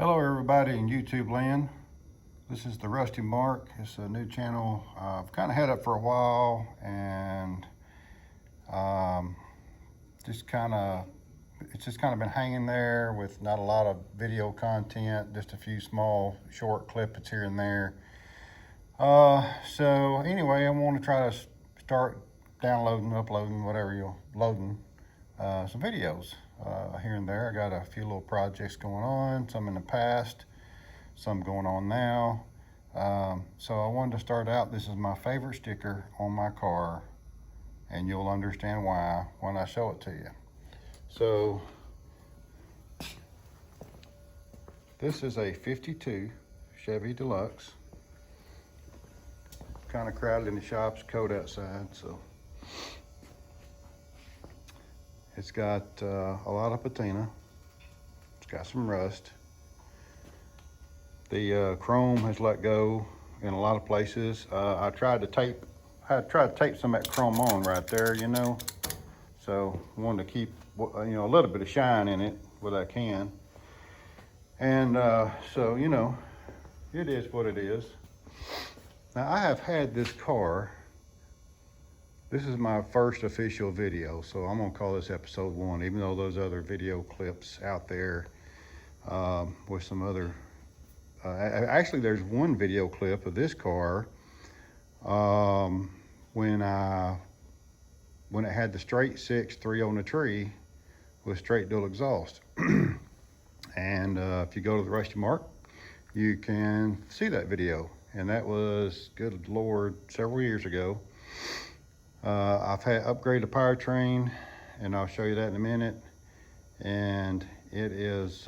Hello everybody in YouTube land. This is the Rusty Mark. It's a new channel. I've kind of had it for a while and it's just kind of been hanging there with not a lot of video content, just a few small short clips here and there. So anyway, I want to try to start downloading, uploading, whatever you're loading, some videos here and there. I got a few little projects going on, some in the past, some going on now. So I wanted to start out. This is my favorite sticker on my car, and you'll understand why when I show it to you. So this is a 52 Chevy Deluxe. Kind of crowded in the shops, cold outside, so it's got a lot of patina. It's got some rust. The chrome has let go in a lot of places. I tried to tape some of that chrome on right there, you know. So I wanted to keep, a little bit of shine in it what I can. And so, it is what it is. Now I have had this car. This is my first official video, so I'm gonna call this episode 1, even though those other video clips out there with some other, actually there's one video clip of this car when it had the straight 6.3 on the tree with straight dual exhaust. And if you go to the Rusty Mark, you can see that video. And that was, good Lord, several years ago. I've had upgraded the powertrain, and I'll show you that in a minute. And it is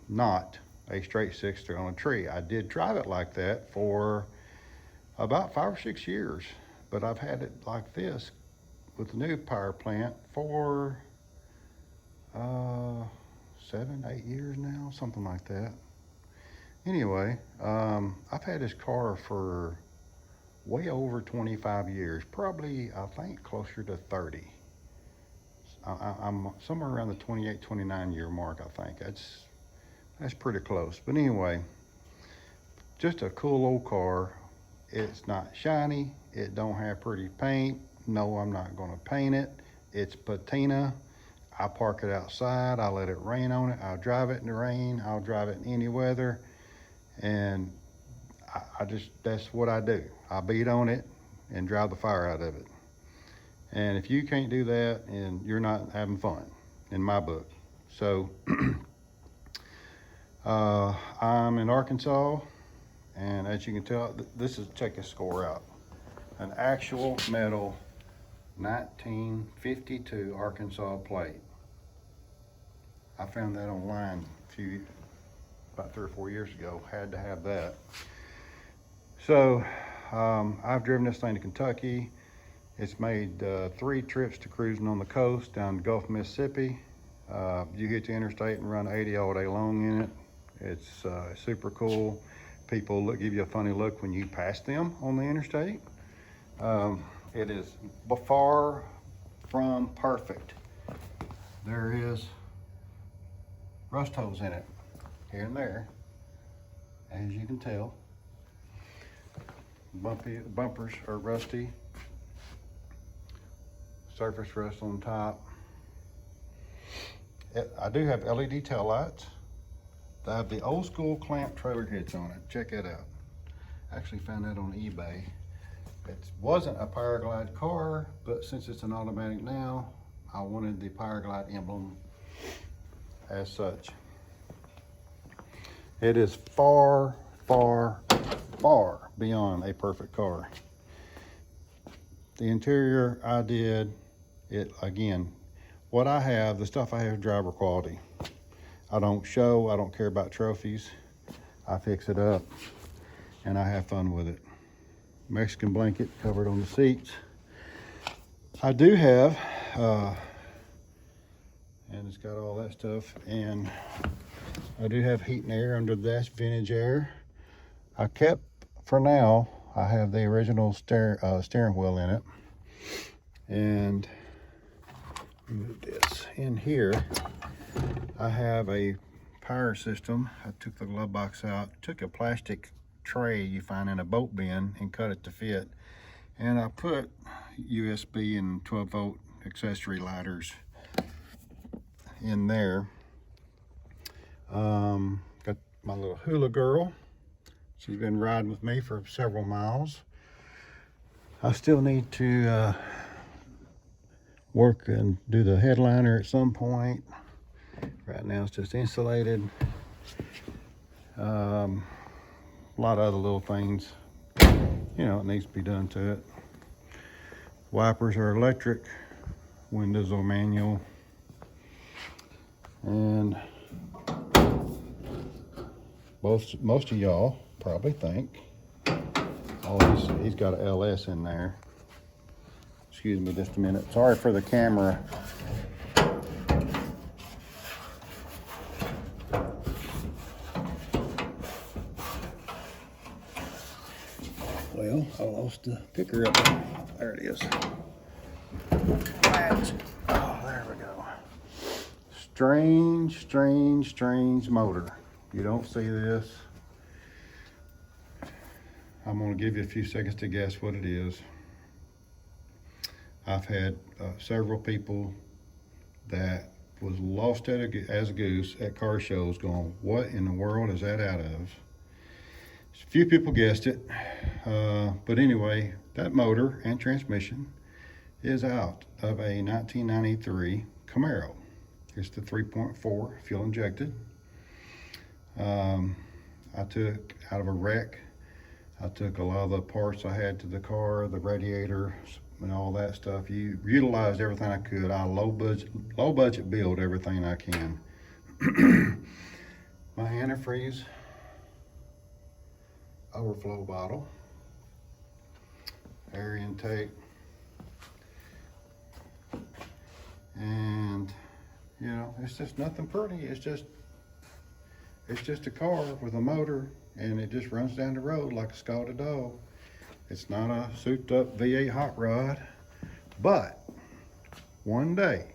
not a straight 6.3 on a tree. I did drive it like that for about 5 or 6 years, but I've had it like this with the new power plant for 7, 8 years now, something like that. Anyway, I've had this car for way over 25 years, probably, I think, closer to 30. I'm somewhere around the 28, 29 year mark, I think. That's pretty close. But anyway, just a cool old car. It's not shiny. It don't have pretty paint. No, I'm not gonna paint it. It's patina. I park it outside. I let it rain on it. I'll drive it in the rain. I'll drive it in any weather. And that's what I do. I beat on it and drive the fire out of it. And if you can't do that, and you're not having fun, in my book. So, I'm in Arkansas, and as you can tell, check this score out. An actual metal 1952 Arkansas plate. I found that online about 3 or 4 years ago. Had to have that. So I've driven this thing to Kentucky. It's made 3 trips to cruising on the coast down the Gulf of Mississippi. You hit the interstate and run 80 all day long in it. It's super cool. People give you a funny look when you pass them on the interstate. It is far from perfect. There is rust holes in it, here and there, as you can tell. Bumpers are rusty. Surface rust on top. I do have LED tail lights. They have the old school clamp trailer hitch on it. Check it out. I actually found that on eBay. It wasn't a Powerglide car, but since it's an automatic now, I wanted the Powerglide emblem as such. It is far, far, far beyond a perfect car. The interior, I did it again. What I have, the stuff I have is driver quality. I don't show, I don't care about trophies. I fix it up and I have fun with it. Mexican blanket covered on the seats. I do have, and it's got all that stuff, and I do have heat and air under the dash, vintage air. I kept, for now, I have the original steering wheel in it. And move this in here. I have a power system. I took the glove box out, took a plastic tray you find in a boat bin and cut it to fit. And I put USB and 12-volt accessory lighters in there. Got my little hula girl. She's been riding with me for several miles. I still need to work and do the headliner at some point. Right now it's just insulated. A lot of other little things, you know, it needs to be done to it. Wipers are electric, windows are manual. And most of y'all probably think, oh, he's got an LS in there. Excuse me just a minute. Sorry for the camera. Well, I lost the picker up. There it is. Latch. Oh, there we go. Strange motor. You don't see this. I'm going to give you a few seconds to guess what it is. I've had several people that was lost as a goose at car shows going, what in the world is that out of? A few people guessed it. But anyway, that motor and transmission is out of a 1993 Camaro. It's the 3.4 fuel injected. I took out of a wreck. I took a lot of the parts I had to the car, the radiator, and all that stuff. You utilized everything I could. I low budget build everything I can. My antifreeze overflow bottle, air intake, and you know, it's just nothing pretty. It's just a car with a motor, and it just runs down the road like a scalded dog. It's not a souped up V8 hot rod, but one day,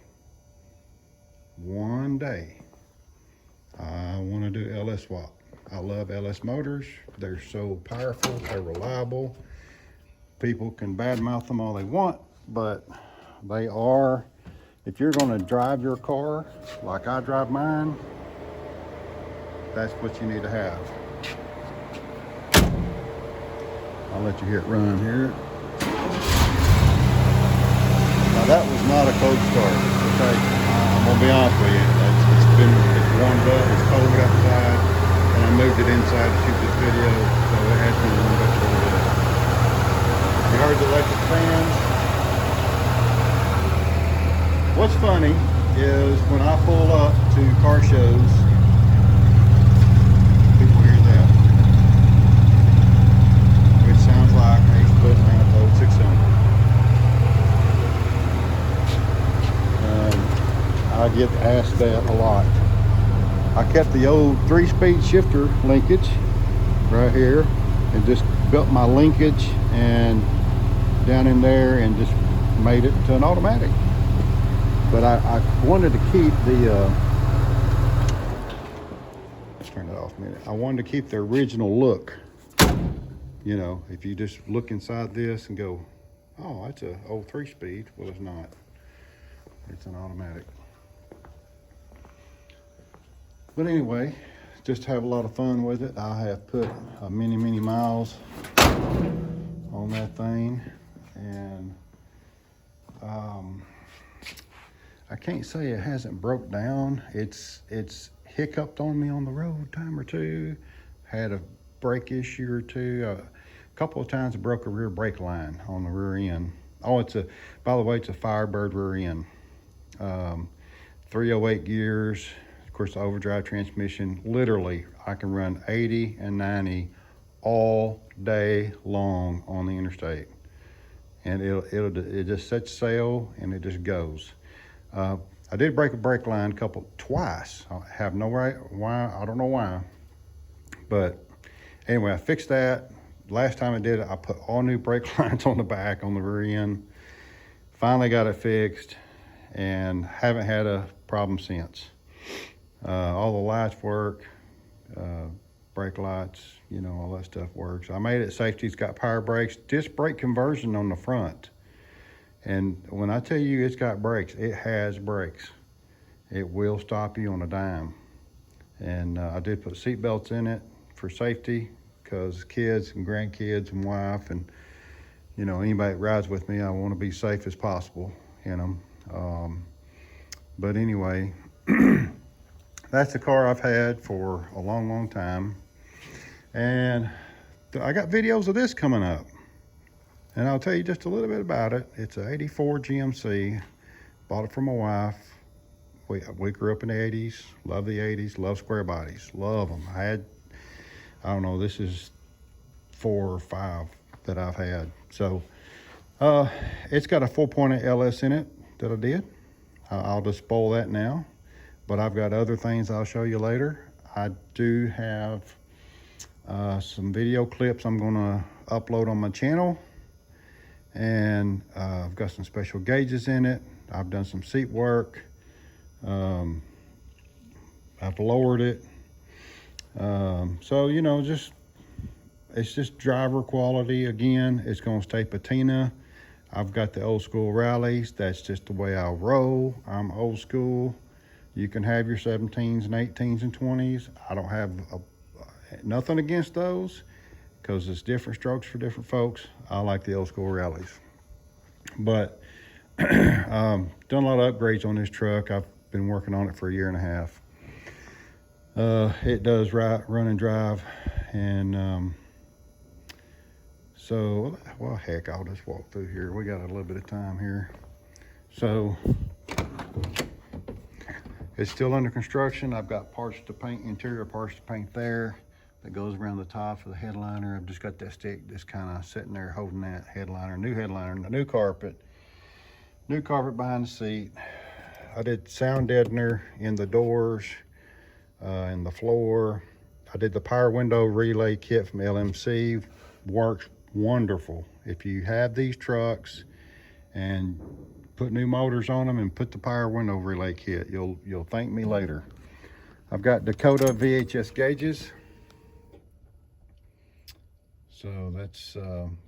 I want to do LS swap. I love LS motors. They're so powerful, they're reliable. People can badmouth them all they want, but they are, if you're going to drive your car like I drive mine, that's what you need to have. I'll let you hear it run here. Now that was not a cold start, okay? I'm gonna be honest with you. It's warmed up, it's cold outside, and I moved it inside to shoot this video, so it has been warmed up a little bit. You heard the electric fans. What's funny is when I pull up to car shows, people hear that. Which sounds like a split manifold 600. I get asked that a lot. I kept the old 3-speed shifter linkage right here and just built my linkage and down in there and just made it to an automatic. But I wanted to keep the let's turn that off a minute. I wanted to keep the original look. You know, if you just look inside this and go, oh, that's an old 3-speed. Well, it's not. It's an automatic. But anyway, just to have a lot of fun with it, I have put many miles on that thing, and I can't say it hasn't broke down. It's hiccuped on me on the road time or two, had a brake issue or two. A couple of times I broke a rear brake line on the rear end. Oh, by the way, it's a Firebird rear end. 308 gears. Of course, the overdrive transmission. Literally, I can run 80 and 90 all day long on the interstate, and it just sets sail and it just goes. I did break a brake line twice. I have no right why. I don't know why, but anyway, I fixed that. Last time I did it, I put all new brake lines on the back on the rear end. Finally got it fixed, and haven't had a problem since. All the lights work, brake lights, you know, all that stuff works. I made it safety. It's got power brakes, disc brake conversion on the front. And when I tell you it's got brakes, it has brakes. It will stop you on a dime. And I did put seat belts in it for safety, because kids and grandkids and wife and, you know, anybody that rides with me, I want to be safe as possible in them. But anyway, that's the car I've had for a long, long time. And I got videos of this coming up. And I'll tell you just a little bit about it. It's an 84 GMC. Bought it from my wife. We grew up in the 80s. Love the 80s. Love square bodies. Love them. I don't know, this is 4 or 5 that I've had. So it's got a 4.8 LS in it that I did. I'll just spoil that now. But I've got other things I'll show you later. I do have some video clips I'm gonna upload on my channel. And I've got some special gauges in it. I've done some seat work. I've lowered it. So, you know, it's just driver quality. Again, it's gonna stay patina. I've got the old school rallies. That's just the way I roll. I'm old school. You can have your 17s and 18s and 20s. I don't have nothing against those, because it's different strokes for different folks. I like the old school rallies. But done a lot of upgrades on this truck. I've been working on it for 1.5 years. It does run and drive. And so, well, heck, I'll just walk through here. We got a little bit of time here. So it's still under construction. I've got parts to paint, interior parts to paint there. That goes around the top for the headliner. I've just got that stick just kind of sitting there holding that headliner, new carpet behind the seat. I did sound deadener in the doors, in the floor. I did the power window relay kit from LMC. Works wonderful. If you have these trucks and put new motors on them and put the power window relay kit, you'll thank me later. I've got Dakota VHS gauges. So that's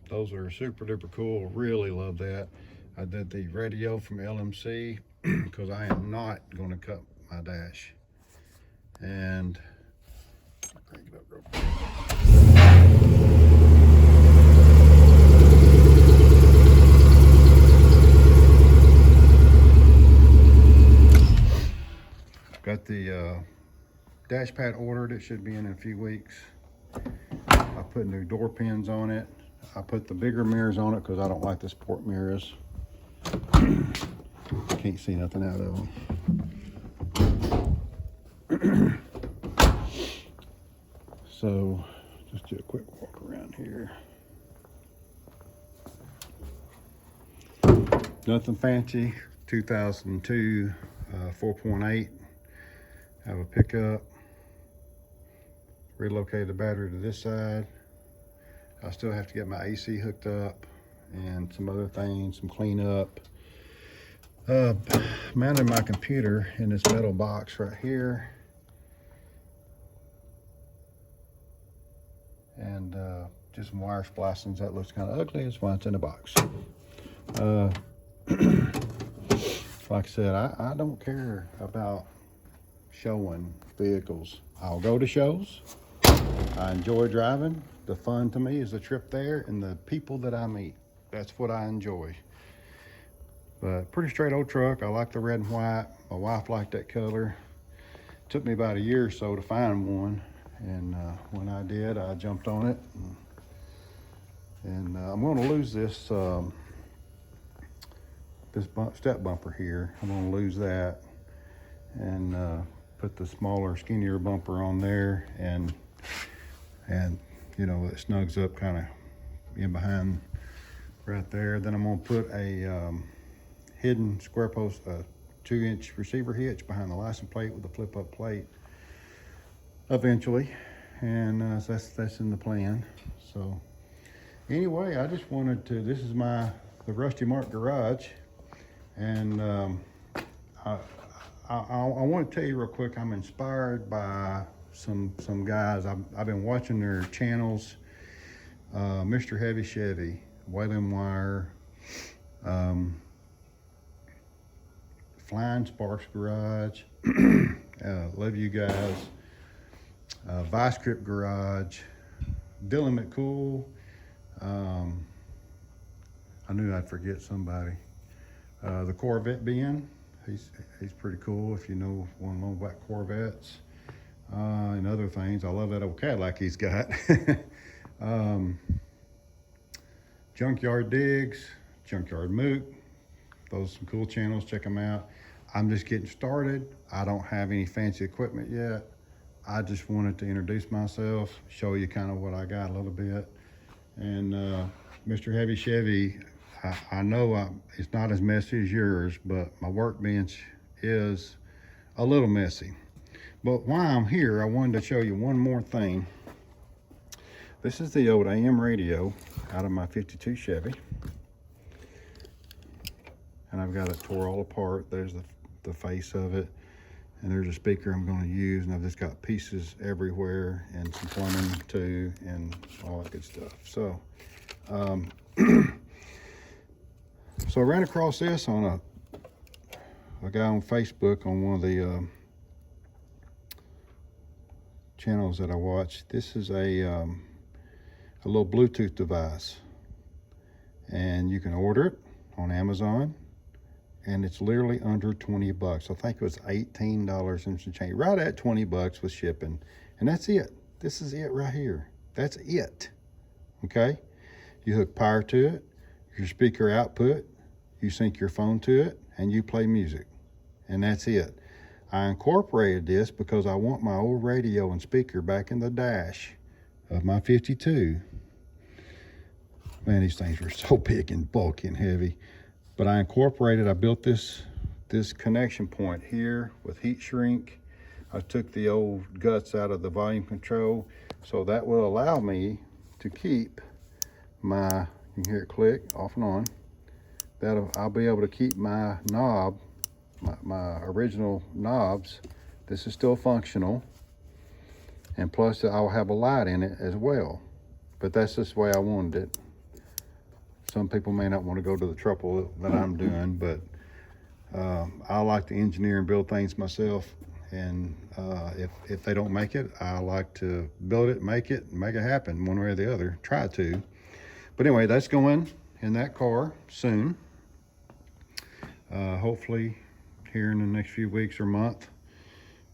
those are super duper cool. Really love that. I did the radio from LMC because I am not going to cut my dash. And crank it up real quick. Got the dash pad ordered. It should be in a few weeks. I put new door pins on it. I put the bigger mirrors on it because I don't like the sport mirrors. Can't see nothing out of them. So just do a quick walk around here. Nothing fancy. 2002 4.8. Have a pickup. Relocated the battery to this side. I still have to get my AC hooked up and some other things, some cleanup. Mounted my computer in this metal box right here. And just some wire splicings. That looks kind of ugly. That's why it's in a box. Like I said, I don't care about showing vehicles. I'll go to shows. I enjoy driving. The fun to me is the trip there and the people that I meet. That's what I enjoy. But pretty straight old truck. I like the red and white. My wife liked that color. Took me about a year or so to find one. And when I did, I jumped on it. And I'm going to lose this step bumper here. I'm going to lose that and put the smaller, skinnier bumper on there, and you know, it snugs up kind of in behind right there. Then I'm going to put a hidden square post, 2-inch receiver hitch behind the license plate with a flip-up plate eventually, and so that's in the plan. So anyway, I just wanted to, this is the Rusty Mark garage, and I want to tell you real quick, I'm inspired by some guys. I've been watching their channels. Mr. Heavy Chevy, Waylon Wire, Flying Sparks Garage, love you guys, Vice Grip Garage, Dylan McCool. I knew I'd forget somebody. The Corvette Ben, he's pretty cool if you want to know about Corvettes and other things. I love that old Cadillac he's got. Junkyard Digs, Junkyard Mook. Those are some cool channels. Check them out. I'm just getting started. I don't have any fancy equipment yet. I just wanted to introduce myself, show you kind of what I got a little bit. And Mr. Heavy Chevy, I know it's not as messy as yours, but my workbench is a little messy. But while I'm here, I wanted to show you one more thing. This is the old AM radio out of my 52 Chevy. And I've got it tore all apart. There's the face of it. And there's a speaker I'm going to use. And I've just got pieces everywhere and some plumbing too and all that good stuff. So, so I ran across this on a guy on Facebook on one of the channels that I watch. This is a little Bluetooth device, and you can order it on Amazon, and it's literally under 20 bucks. I think it was $18 and some change, right at 20 bucks with shipping. And that's it. This is it right here. That's it. Okay. You hook power to it, your speaker output, you sync your phone to it, and you play music. And that's it. I incorporated this because I want my old radio and speaker back in the dash of my 52. Man, these things were so big and bulky and heavy. But I built this connection point here with heat shrink. I took the old guts out of the volume control, so that will allow me to keep my, you can hear it click off and on. I'll be able to keep my knob, my original knobs. This is still functional. And plus I'll have a light in it as well. But that's just the way I wanted it. Some people may not want to go to the trouble that I'm doing, but I like to engineer and build things myself. And if they don't make it, I like to build it, make it happen one way or the other, try to. But anyway, that's going in that car soon. Hopefully here in the next few weeks or month.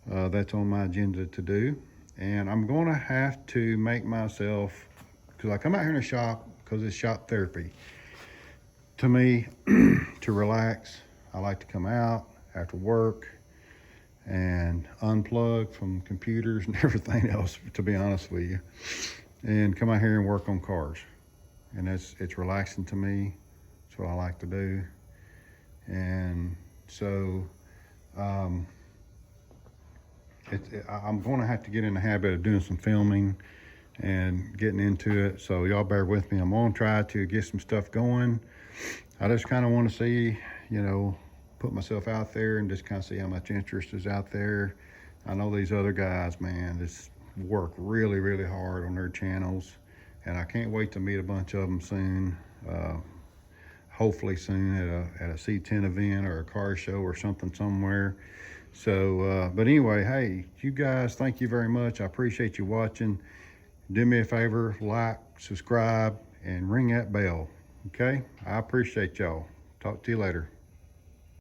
That's on my agenda to do. And I'm going to have to make myself, because I come out here in the shop because it's shop therapy. To me, to relax, I like to come out after work and unplug from computers and everything else, to be honest with you, and come out here and work on cars. And it's relaxing to me. It's what I like to do. And so I'm going to have to get in the habit of doing some filming and getting into it. So y'all bear with me. I'm going to try to get some stuff going. I just kind of want to see, put myself out there and just kind of see how much interest is out there. I know these other guys, man, just work really, really hard on their channels. And I can't wait to meet a bunch of them soon. Hopefully soon at a C10 event or a car show or something somewhere. So, but anyway, hey, you guys, thank you very much. I appreciate you watching. Do me a favor, like, subscribe, and ring that bell. Okay? I appreciate y'all. Talk to you later.